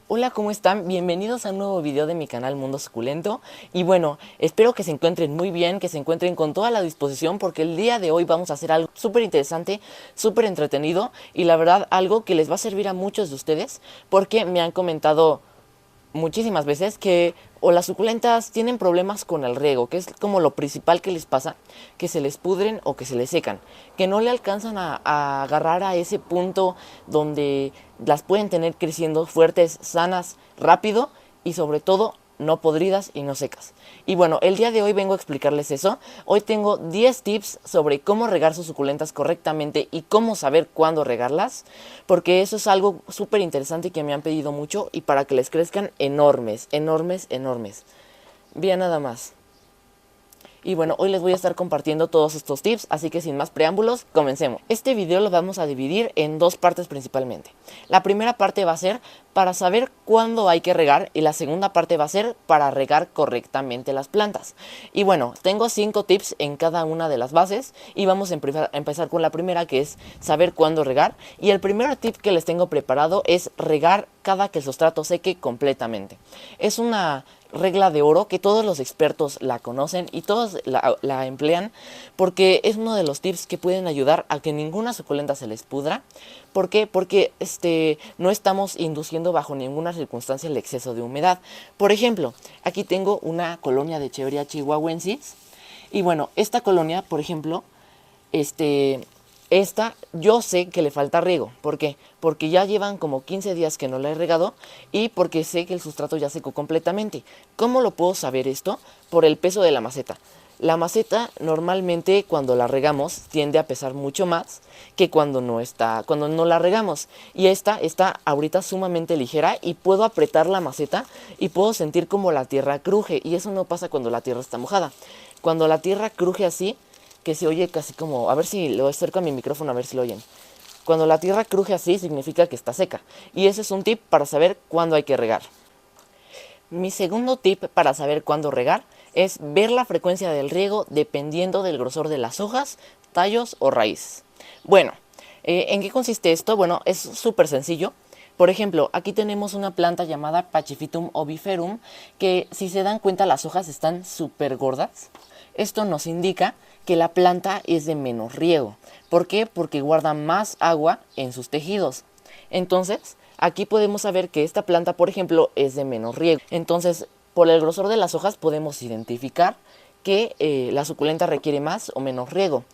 Hola, ¿cómo están? Bienvenidos a un nuevo video de mi canal Mundo Suculento. Y bueno, espero que se encuentren muy bien, que se encuentren con toda la disposición, porque el día de hoy vamos a hacer algo súper interesante, súper entretenido y la verdad algo que les va a servir a muchos de ustedes, porque me han comentado muchísimas veces que o las suculentas tienen problemas con el riego, que es como lo principal que les pasa, que se les pudren o que se les secan, que no le alcanzan a agarrar a ese punto donde las pueden tener creciendo fuertes, sanas, rápido y sobre todo no podridas y no secas. Y bueno, el día de hoy vengo a explicarles eso. Hoy tengo 10 tips sobre cómo regar sus suculentas correctamente y cómo saber cuándo regarlas, porque eso es algo súper interesante que me han pedido mucho y para que les crezcan enormes, enormes, enormes. Bien, nada más. Y bueno, hoy les voy a estar compartiendo todos estos tips, así que sin más preámbulos, comencemos. Este video lo vamos a dividir en dos partes principalmente. La primera parte va a ser para saber cuándo hay que regar y la segunda parte va a ser para regar correctamente las plantas. Y bueno, tengo 5 tips en cada una de las bases y vamos a empezar con la primera, que es saber cuándo regar. Y el primer tip que les tengo preparado es regar cada que el sustrato seque completamente. Es una regla de oro que todos los expertos la conocen y todos la emplean, porque es uno de los tips que pueden ayudar a que ninguna suculenta se les pudra. ¿Por qué? Porque no estamos induciendo bajo ninguna circunstancia el exceso de humedad. Por ejemplo, aquí tengo una colonia de Cheveria chihuahuensis y bueno, esta colonia, por ejemplo, esta yo sé que le falta riego. ¿Por qué? Porque ya llevan como 15 días que no la he regado y porque sé que el sustrato ya secó completamente. ¿Cómo lo puedo saber esto? Por el peso de la maceta. La maceta normalmente cuando la regamos tiende a pesar mucho más que cuando no la regamos. Y esta está ahorita sumamente ligera y puedo apretar la maceta y puedo sentir como la tierra cruje. Y eso no pasa cuando la tierra está mojada. Cuando la tierra cruje así, que se oye casi como, a ver si lo acerco a mi micrófono a ver si lo oyen. Cuando la tierra cruje así significa que está seca. Y ese es un tip para saber cuándo hay que regar. Mi segundo tip para saber cuándo regar es ver la frecuencia del riego dependiendo del grosor de las hojas, tallos o raíces. Bueno, ¿en qué consiste esto? Bueno, es súper sencillo. Por ejemplo, aquí tenemos una planta llamada Pachyphytum oviferum, que si se dan cuenta las hojas están súper gordas. Esto nos indica que la planta es de menos riego. ¿Por qué? Porque guarda más agua en sus tejidos. Entonces, aquí podemos saber que esta planta, por ejemplo, es de menos riego. Entonces, por el grosor de las hojas podemos identificar que la suculenta requiere más o menos riego.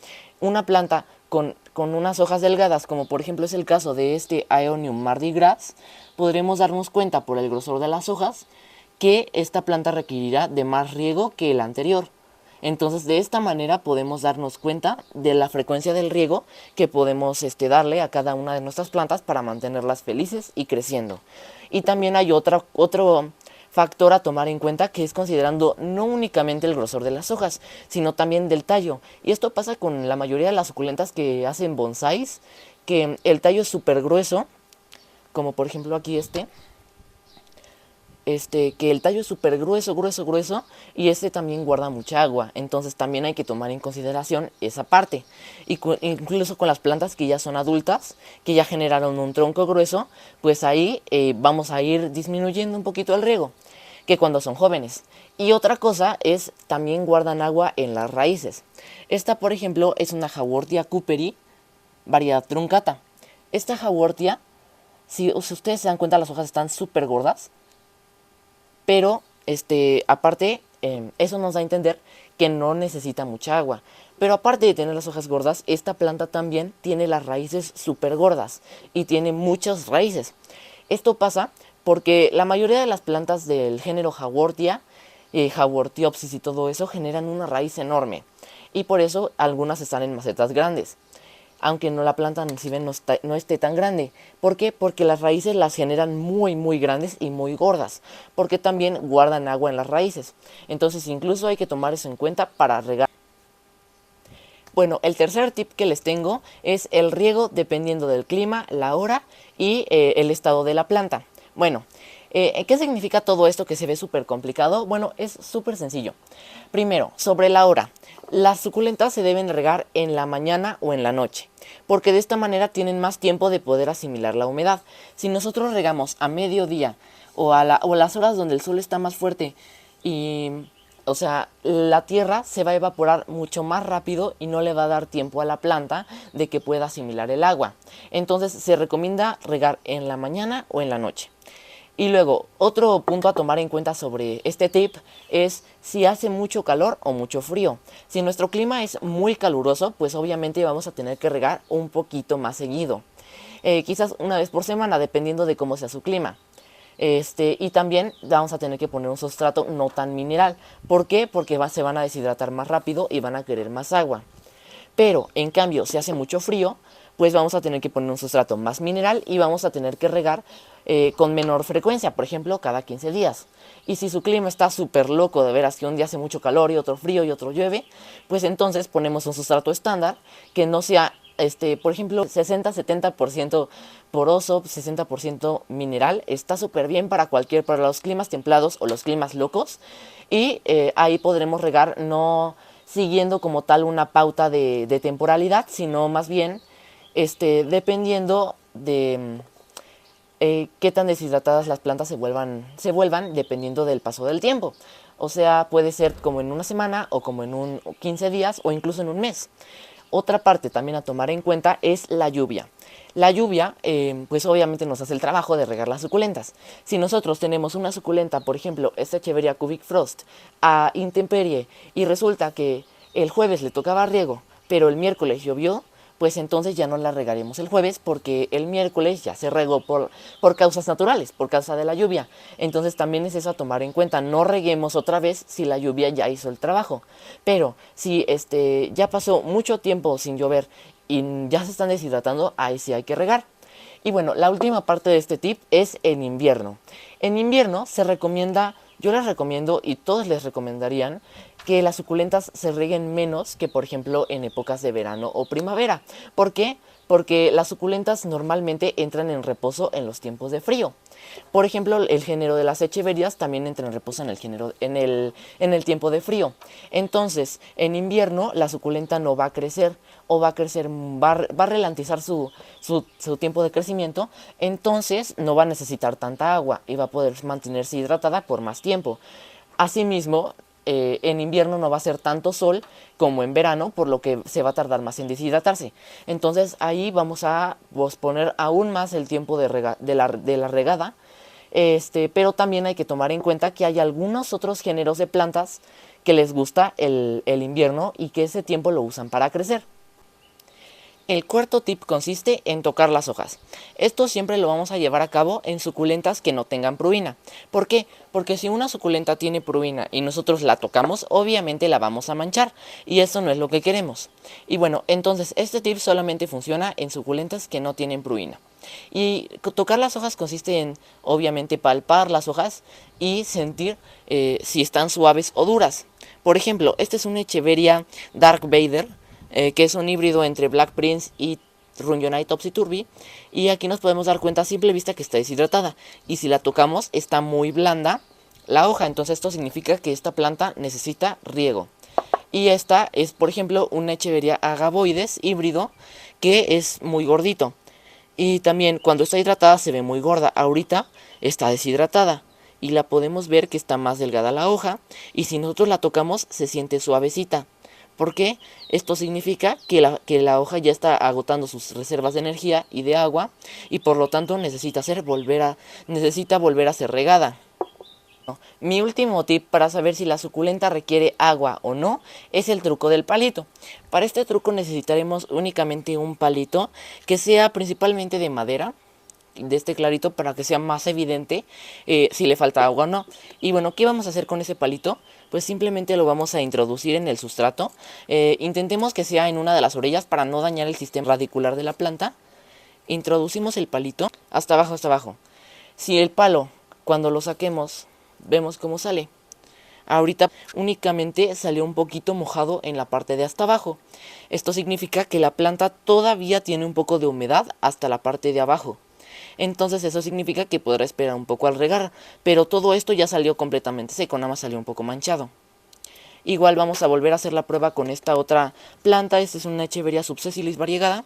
Una planta con unas hojas delgadas, como por ejemplo es el caso de este Aeonium Mardi Gras, podremos darnos cuenta por el grosor de las hojas que esta planta requerirá de más riego que el anterior. Entonces de esta manera podemos darnos cuenta de la frecuencia del riego que podemos darle a cada una de nuestras plantas para mantenerlas felices y creciendo. Y también hay otro factor a tomar en cuenta, que es considerando no únicamente el grosor de las hojas, sino también del tallo. Y esto pasa con la mayoría de las suculentas que hacen bonsáis, que el tallo es súper grueso, como por ejemplo aquí que el tallo es súper grueso, grueso, grueso, y también guarda mucha agua. Entonces también hay que tomar en consideración esa parte. Y incluso con las plantas que ya son adultas, que ya generaron un tronco grueso, pues ahí vamos a ir disminuyendo un poquito el riego que cuando son jóvenes. Y otra cosa es, también guardan agua en las raíces. Esta, por ejemplo, es una Haworthia cooperi, variedad truncata. Esta Haworthia, si ustedes se dan cuenta, las hojas están súper gordas. Pero, aparte, eso nos da a entender que no necesita mucha agua. Pero aparte de tener las hojas gordas, esta planta también tiene las raíces súper gordas y tiene muchas raíces. Esto pasa porque la mayoría de las plantas del género Haworthia, Haworthiopsis y todo eso generan una raíz enorme. Y por eso algunas están en macetas grandes, aunque la planta si ven no esté tan grande. ¿Por qué? Porque las raíces las generan muy muy grandes y muy gordas, porque también guardan agua en las raíces. Entonces incluso hay que tomar eso en cuenta para regar. Bueno, el tercer tip que les tengo es el riego dependiendo del clima, la hora y el estado de la planta. Bueno, ¿qué significa todo esto que se ve súper complicado? Bueno, es súper sencillo. Primero, sobre la hora. Las suculentas se deben regar en la mañana o en la noche, porque de esta manera tienen más tiempo de poder asimilar la humedad. Si nosotros regamos a mediodía o las horas donde el sol está más fuerte y, o sea, la tierra se va a evaporar mucho más rápido y no le va a dar tiempo a la planta de que pueda asimilar el agua. Entonces se recomienda regar en la mañana o en la noche. Y luego, otro punto a tomar en cuenta sobre este tip es si hace mucho calor o mucho frío. Si nuestro clima es muy caluroso, pues obviamente vamos a tener que regar un poquito más seguido. Quizás una vez por semana, dependiendo de cómo sea su clima. Y también vamos a tener que poner un sustrato no tan mineral. ¿Por qué? Porque se van a deshidratar más rápido y van a querer más agua. Pero, en cambio, si hace mucho frío, pues vamos a tener que poner un sustrato más mineral y vamos a tener que regar con menor frecuencia, por ejemplo, cada 15 días. Y si su clima está súper loco, de veras que un día hace mucho calor y otro frío y otro llueve, pues entonces ponemos un sustrato estándar que no sea, por ejemplo, 60-70% poroso, 60% mineral. Está súper bien para para los climas templados o los climas locos. Y ahí podremos regar no siguiendo como tal una pauta de temporalidad, sino más bien dependiendo de qué tan deshidratadas las plantas se vuelvan dependiendo del paso del tiempo. O sea, puede ser como en una semana o como en 15 días o incluso en un mes. Otra parte también a tomar en cuenta es la lluvia. La lluvia, pues obviamente nos hace el trabajo de regar las suculentas. Si nosotros tenemos una suculenta, por ejemplo, esta Echeveria Cubic Frost, a intemperie, y resulta que el jueves le tocaba riego, pero el miércoles llovió, pues entonces ya no la regaremos el jueves porque el miércoles ya se regó por causas naturales, por causa de la lluvia. Entonces también es eso a tomar en cuenta. No reguemos otra vez si la lluvia ya hizo el trabajo. Pero si ya pasó mucho tiempo sin llover y ya se están deshidratando, ahí sí hay que regar. Y bueno, la última parte de este tip es en invierno. En invierno se recomienda, yo les recomiendo y todos les recomendarían que las suculentas se rieguen menos que por ejemplo en épocas de verano o primavera. ¿Por qué? Porque las suculentas normalmente entran en reposo en los tiempos de frío. Por ejemplo, el género de las echeverias también entra en reposo en el tiempo de frío. Entonces, en invierno la suculenta no va a crecer o va a ralentizar su tiempo de crecimiento, entonces no va a necesitar tanta agua y va a poder mantenerse hidratada por más tiempo. Asimismo, en invierno no va a ser tanto sol como en verano, por lo que se va a tardar más en deshidratarse. Entonces ahí vamos a posponer aún más el tiempo de la regada. Pero también hay que tomar en cuenta que hay algunos otros géneros de plantas que les gusta el invierno y que ese tiempo lo usan para crecer. El cuarto tip consiste en tocar las hojas. Esto siempre lo vamos a llevar a cabo en suculentas que no tengan pruina. ¿Por qué? Porque si una suculenta tiene pruina y nosotros la tocamos, obviamente la vamos a manchar y eso no es lo que queremos. Y bueno, entonces este tip solamente funciona en suculentas que no tienen pruina. Y tocar las hojas consiste en, obviamente, palpar las hojas y sentir si están suaves o duras. Por ejemplo, esta es una Echeveria Dark Vader, que es un híbrido entre Black Prince y Rungonite Topsy-Turvy. Y aquí nos podemos dar cuenta a simple vista que está deshidratada. Y si la tocamos, está muy blanda la hoja. Entonces esto significa que esta planta necesita riego. Y esta es, por ejemplo, una Echeveria Agavoides híbrido que es muy gordito. Y también cuando está hidratada se ve muy gorda. Ahorita está deshidratada. Y la podemos ver que está más delgada la hoja. Y si nosotros la tocamos se siente suavecita. ¿Por qué? Esto significa que la hoja ya está agotando sus reservas de energía y de agua y por lo tanto necesita volver a ser regada. Mi último tip para saber si la suculenta requiere agua o no es el truco del palito. Para este truco necesitaremos únicamente un palito que sea principalmente de madera, de este clarito, para que sea más evidente si le falta agua o no. Y bueno, ¿qué vamos a hacer con ese palito? Pues simplemente lo vamos a introducir en el sustrato. Intentemos que sea en una de las orillas para no dañar el sistema radicular de la planta. Introducimos el palito hasta abajo, hasta abajo. Si el palo, cuando lo saquemos, vemos cómo sale. Ahorita únicamente salió un poquito mojado en la parte de hasta abajo. Esto significa que la planta todavía tiene un poco de humedad hasta la parte de abajo. Entonces eso significa que podrá esperar un poco al regar, pero todo esto ya salió completamente seco, nada más salió un poco manchado. Igual vamos a volver a hacer la prueba con esta otra planta. Esta es una Echeveria subsessilis variegada.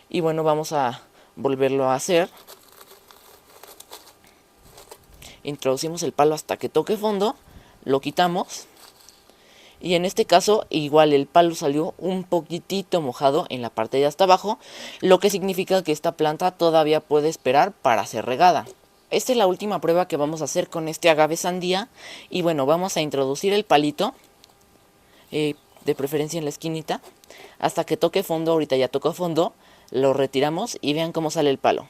Y bueno, vamos a volverlo a hacer. introducimos el palo hasta que toque fondo, lo quitamos. Y en este caso igual el palo salió un poquitito mojado en la parte de hasta abajo, lo que significa que esta planta todavía puede esperar para ser regada. Esta es la última prueba que vamos a hacer con este agave sandía. Y bueno, vamos a introducir el palito, de preferencia en la esquinita, hasta que toque fondo. Ahorita ya tocó fondo, lo retiramos y vean cómo sale el palo.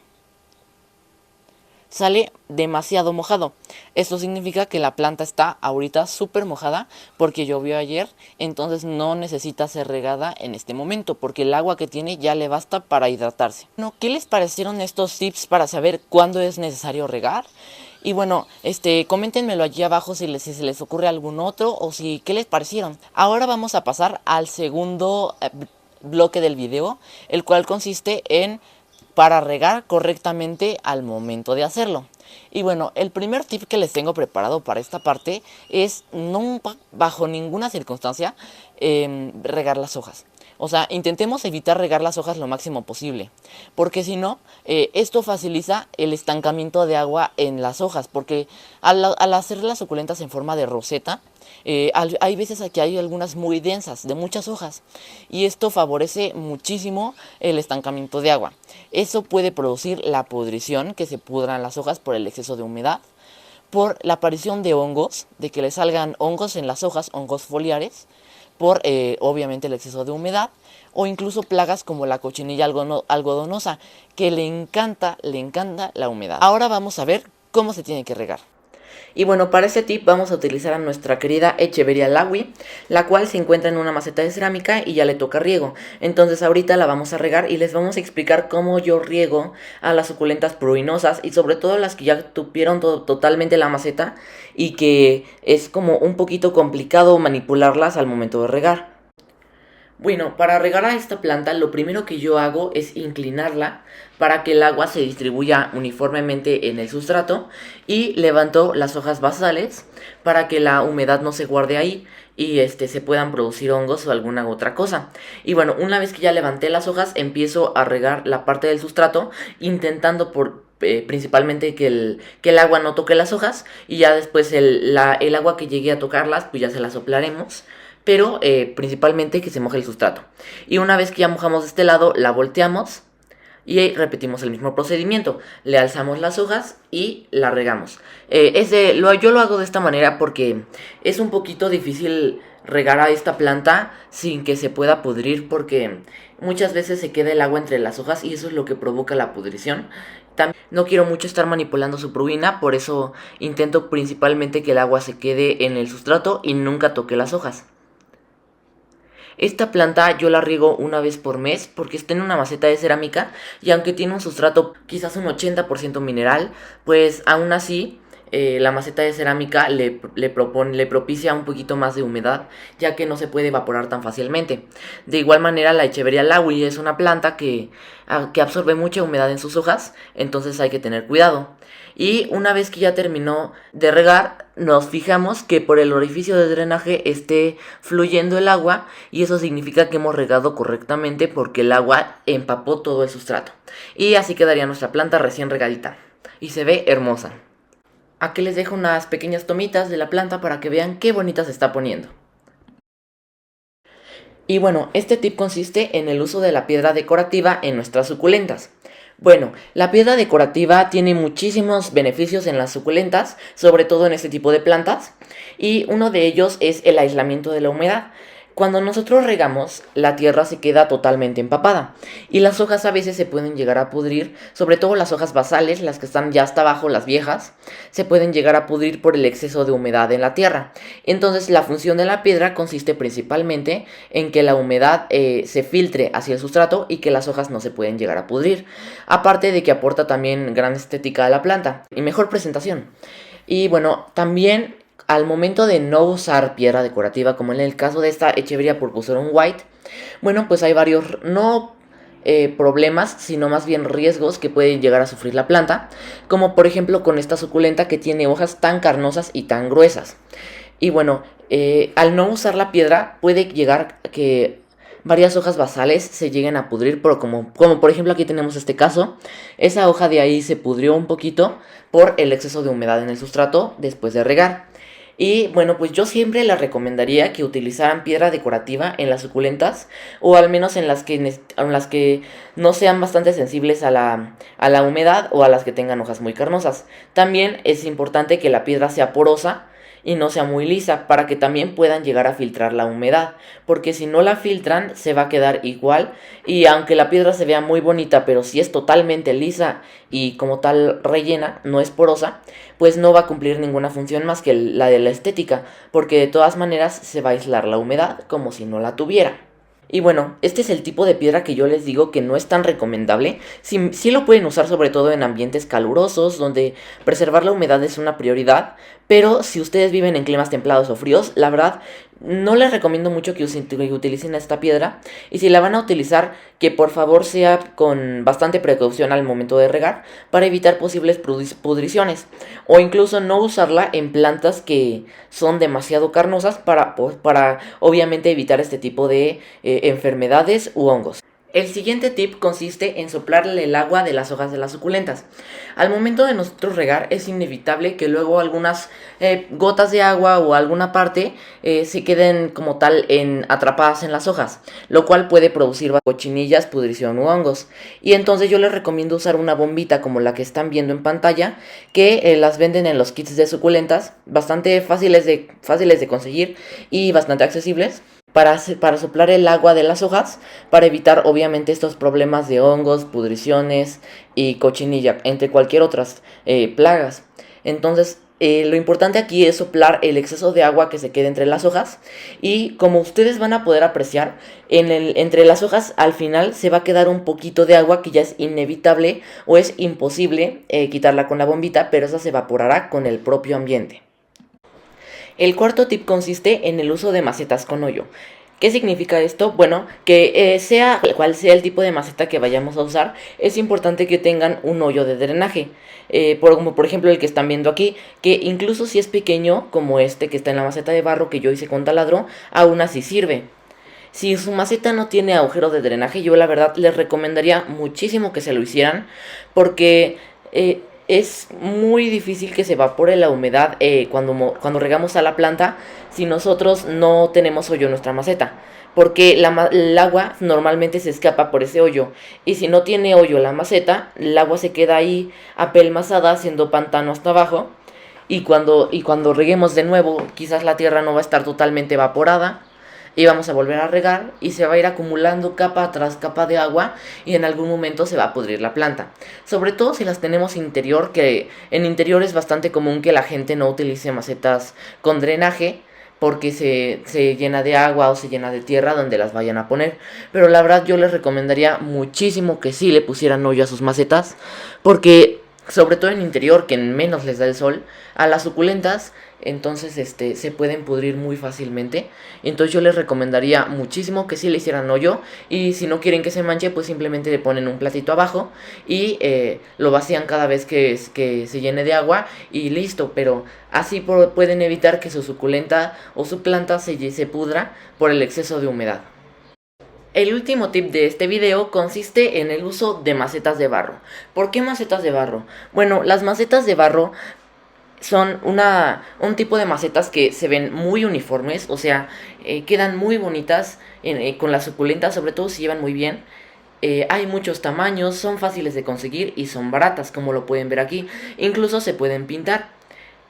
Sale demasiado mojado. Esto significa que la planta está ahorita súper mojada porque llovió ayer, entonces no necesita ser regada en este momento porque el agua que tiene ya le basta para hidratarse. Bueno, ¿qué les parecieron estos tips para saber cuándo es necesario regar? Y bueno, coméntenmelo allí abajo si se les ocurre algún otro o si qué les parecieron. Ahora vamos a pasar al segundo bloque del video, el cual consiste en para regar correctamente al momento de hacerlo. Y bueno, el primer tip que les tengo preparado para esta parte es no bajo ninguna circunstancia regar las hojas. O sea, intentemos evitar regar las hojas lo máximo posible, porque si no, esto facilita el estancamiento de agua en las hojas, porque al hacer las suculentas en forma de roseta, hay veces que hay algunas muy densas, de muchas hojas, y esto favorece muchísimo el estancamiento de agua. Eso puede producir la pudrición, que se pudran las hojas por el exceso de humedad, por la aparición de hongos, de que le salgan hongos en las hojas, hongos foliares, por obviamente el exceso de humedad, o incluso plagas como la cochinilla algodonosa, que le encanta la humedad. Ahora vamos a ver cómo se tiene que regar. Y bueno, para este tip vamos a utilizar a nuestra querida Echeveria Laui, la cual se encuentra en una maceta de cerámica y ya le toca riego. Entonces ahorita la vamos a regar y les vamos a explicar cómo yo riego a las suculentas pruinosas y sobre todo las que ya tupieron totalmente la maceta y que es como un poquito complicado manipularlas al momento de regar. Bueno, para regar a esta planta lo primero que yo hago es inclinarla para que el agua se distribuya uniformemente en el sustrato y levanto las hojas basales para que la humedad no se guarde ahí y se puedan producir hongos o alguna otra cosa. Y bueno, una vez que ya levanté las hojas empiezo a regar la parte del sustrato intentando principalmente que el agua no toque las hojas y ya después el agua que llegue a tocarlas pues ya se las soplaremos, pero principalmente que se moje el sustrato. Y una vez que ya mojamos de este lado, la volteamos y repetimos el mismo procedimiento. Le alzamos las hojas y la regamos. Yo lo hago de esta manera porque es un poquito difícil regar a esta planta sin que se pueda pudrir, porque muchas veces se queda el agua entre las hojas y eso es lo que provoca la pudrición. También no quiero mucho estar manipulando su pruina, por eso intento principalmente que el agua se quede en el sustrato y nunca toque las hojas. Esta planta yo la riego una vez por mes porque está en una maceta de cerámica y aunque tiene un sustrato quizás un 80% mineral, pues aún así la maceta de cerámica le propicia un poquito más de humedad, ya que no se puede evaporar tan fácilmente. De igual manera la Echeveria Laui es una planta que absorbe mucha humedad en sus hojas, entonces hay que tener cuidado. Y una vez que ya terminó de regar, nos fijamos que por el orificio de drenaje esté fluyendo el agua y eso significa que hemos regado correctamente porque el agua empapó todo el sustrato. Y así quedaría nuestra planta recién regadita y se ve hermosa. Aquí les dejo unas pequeñas tomitas de la planta para que vean qué bonita se está poniendo. Y bueno, este tip consiste en el uso de la piedra decorativa en nuestras suculentas. Bueno, la piedra decorativa tiene muchísimos beneficios en las suculentas, sobre todo en este tipo de plantas, y uno de ellos es el aislamiento de la humedad. Cuando nosotros regamos, la tierra se queda totalmente empapada y las hojas a veces se pueden llegar a pudrir, sobre todo las hojas basales, las que están ya hasta abajo, las viejas, se pueden llegar a pudrir por el exceso de humedad en la tierra. Entonces la función de la piedra consiste principalmente en que la humedad se filtre hacia el sustrato y que las hojas no se pueden llegar a pudrir, aparte de que aporta también gran estética a la planta y mejor presentación. Y bueno, también al momento de no usar piedra decorativa, como en el caso de esta Echeveria Purpureum White, bueno, pues hay varios, no problemas, sino más bien riesgos que pueden llegar a sufrir la planta, como por ejemplo con esta suculenta que tiene hojas tan carnosas y tan gruesas. Y bueno, al no usar la piedra puede llegar que varias hojas basales se lleguen a pudrir, pero como por ejemplo aquí tenemos este caso, esa hoja de ahí se pudrió un poquito por el exceso de humedad en el sustrato después de regar. Y bueno, pues yo siempre les recomendaría que utilizaran piedra decorativa en las suculentas, o al menos en las que no sean bastante sensibles a la humedad, o a las que tengan hojas muy carnosas. También es importante que la piedra sea porosa y no sea muy lisa, para que también puedan llegar a filtrar la humedad, porque si no la filtran se va a quedar igual, y aunque la piedra se vea muy bonita, pero si es totalmente lisa y como tal rellena, no es porosa, pues no va a cumplir ninguna función más que la de la estética, porque de todas maneras se va a aislar la humedad como si no la tuviera. Y bueno, este es el tipo de piedra que yo les digo que no es tan recomendable. Sí lo pueden usar sobre todo en ambientes calurosos, donde preservar la humedad es una prioridad. Pero si ustedes viven en climas templados o fríos, la verdad no les recomiendo mucho que utilicen esta piedra. Y si la van a utilizar, que por favor sea con bastante precaución al momento de regar, para evitar posibles pudriciones. O incluso no usarla en plantas que son demasiado carnosas para obviamente evitar este tipo de enfermedades u hongos. El siguiente tip consiste en soplarle el agua de las hojas de las suculentas. Al momento de nosotros regar es inevitable que luego algunas gotas de agua o alguna parte se queden como tal atrapadas en las hojas, lo cual puede producir cochinillas, pudrición u hongos. Y entonces yo les recomiendo usar una bombita como la que están viendo en pantalla, que las venden en los kits de suculentas, bastante fáciles de conseguir y bastante accesibles, para soplar el agua de las hojas, para evitar obviamente estos problemas de hongos, pudriciones y cochinilla, entre cualquier otras plagas. Entonces, lo importante aquí es soplar el exceso de agua que se quede entre las hojas, y como ustedes van a poder apreciar, entre las hojas al final se va a quedar un poquito de agua que ya es inevitable o es imposible quitarla con la bombita, pero esa se evaporará con el propio ambiente. El cuarto tip consiste en el uso de macetas con hoyo. ¿Qué significa esto? Bueno, que sea cual sea el tipo de maceta que vayamos a usar, es importante que tengan un hoyo de drenaje. Como por ejemplo el que están viendo aquí, que incluso si es pequeño, como este que está en la maceta de barro que yo hice con taladro, aún así sirve. Si su maceta no tiene agujero de drenaje, yo la verdad les recomendaría muchísimo que se lo hicieran, porque es muy difícil que se evapore la humedad cuando regamos a la planta si nosotros no tenemos hoyo en nuestra maceta, porque el agua normalmente se escapa por ese hoyo, y si no tiene hoyo la maceta, el agua se queda ahí apelmazada haciendo pantano hasta abajo, y cuando reguemos de nuevo, quizás la tierra no va a estar totalmente evaporada, y vamos a volver a regar y se va a ir acumulando capa tras capa de agua, y en algún momento se va a pudrir la planta. Sobre todo si las tenemos interior, que en interior es bastante común que la gente no utilice macetas con drenaje, porque se llena de agua o se llena de tierra donde las vayan a poner. Pero la verdad yo les recomendaría muchísimo que sí le pusieran hoyo a sus macetas, porque sobre todo en interior, que menos les da el sol, a las suculentas, entonces se pueden pudrir muy fácilmente. Entonces yo les recomendaría muchísimo que sí le hicieran hoyo, y si no quieren que se manche, pues simplemente le ponen un platito abajo y lo vacían cada vez que se llene de agua y listo. Pero así pueden evitar que su suculenta o su planta se pudra por el exceso de humedad. El último tip de este video consiste en el uso de macetas de barro. ¿Por qué macetas de barro? Bueno, las macetas de barro son un tipo de macetas que se ven muy uniformes, o sea, quedan muy bonitas con las suculentas, sobre todo si llevan muy bien. Hay muchos tamaños, son fáciles de conseguir y son baratas, como lo pueden ver aquí. Incluso se pueden pintar.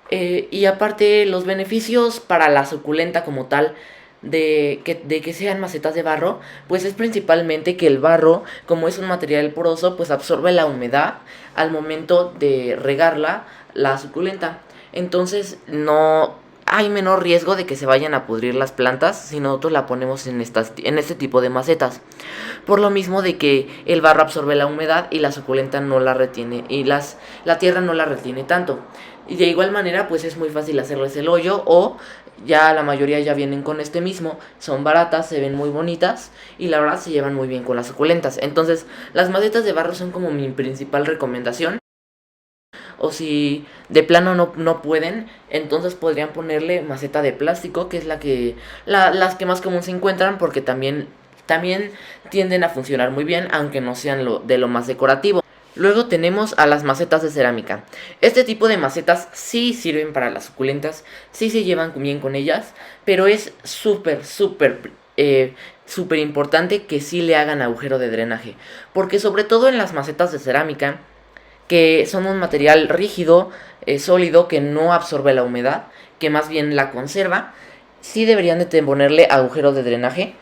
Y aparte, los beneficios para la suculenta como tal de que sean macetas de barro, pues es principalmente que el barro, como es un material poroso, pues absorbe la humedad al momento de regarla, la suculenta. Entonces no hay menor riesgo de que se vayan a pudrir las plantas si nosotros la ponemos en este tipo de macetas. Por lo mismo de que el barro absorbe la humedad y la suculenta no la retiene, y la tierra no la retiene tanto. Y de igual manera, pues es muy fácil hacerles el hoyo, o ya la mayoría ya vienen con este mismo. Son baratas, se ven muy bonitas y la verdad se llevan muy bien con las suculentas. Entonces, las macetas de barro son como mi principal recomendación. O si de plano no pueden, entonces podrían ponerle maceta de plástico, que es las que más común se encuentran, porque también También tienden a funcionar muy bien, aunque no sean de lo más decorativo. Luego tenemos a las macetas de cerámica. Este tipo de macetas sí sirven para las suculentas, sí se llevan bien con ellas, pero es súper importante que sí le hagan agujero de drenaje. Porque sobre todo en las macetas de cerámica, que son un material rígido, sólido, que no absorbe la humedad, que más bien la conserva, sí deberían de ponerle agujero de drenaje,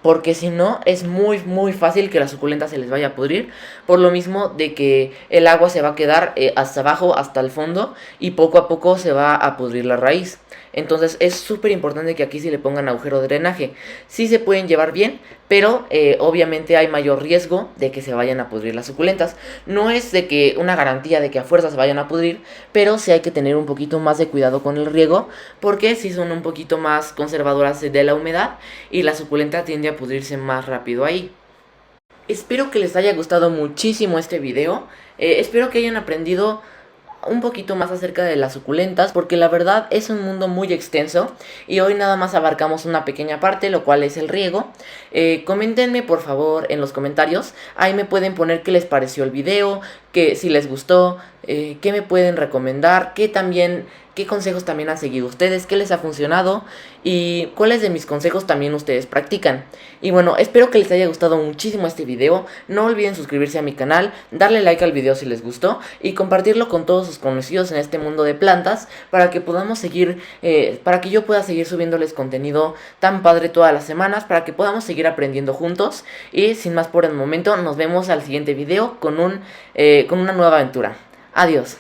porque si no es muy fácil que la suculenta se les vaya a pudrir, por lo mismo de que el agua se va a quedar hasta abajo, hasta el fondo, y poco a poco se va a pudrir la raíz. Entonces es súper importante que aquí sí le pongan agujero de drenaje. Sí se pueden llevar bien, pero obviamente hay mayor riesgo de que se vayan a pudrir las suculentas. No es de que una garantía de que a fuerza se vayan a pudrir, pero sí hay que tener un poquito más de cuidado con el riego, porque sí son un poquito más conservadoras de la humedad y la suculenta tiende a pudrirse más rápido ahí. Espero que les haya gustado muchísimo este video. Espero que hayan aprendido un poquito más acerca de las suculentas, porque la verdad es un mundo muy extenso y hoy nada más abarcamos una pequeña parte, lo cual es el riego. Coméntenme por favor en los comentarios, ahí me pueden poner qué les pareció el video, que si les gustó, qué me pueden recomendar, qué consejos también han seguido ustedes, qué les ha funcionado y cuáles de mis consejos también ustedes practican. Y bueno, espero que les haya gustado muchísimo este video. No olviden suscribirse a mi canal, darle like al video si les gustó y compartirlo con todos sus conocidos en este mundo de plantas, para que podamos seguir, para que yo pueda seguir subiéndoles contenido tan padre todas las semanas, para que podamos seguir aprendiendo juntos. Y sin más por el momento, nos vemos al siguiente video con una nueva aventura. Adiós.